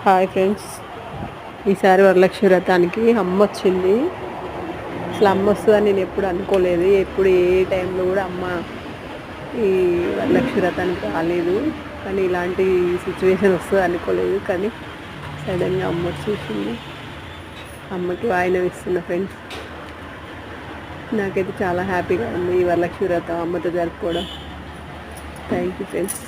Hi friends, ఈసారి వరలక్ష్మి వ్రతానికి అమ్మ వచ్చింది. అసలు అమ్మ వస్తుందని నేను ఎప్పుడు అనుకోలేదు. ఎప్పుడు ఏ టైంలో కూడా అమ్మ ఈ వరలక్ష్మి వ్రతానికి రాలేదు. కానీ ఇలాంటి సిచ్యువేషన్ వస్తుంది అనుకోలేదు. కానీ సడన్గా అమ్మ వచ్చేసింది. అమ్మకి వాయినం ఇస్తున్న ఫ్రెండ్స్. నాకైతే చాలా హ్యాపీగా ఉంది ఈ వరలక్ష్మి వ్రతం అమ్మతో జరుపుకోవడం. Thank you friends.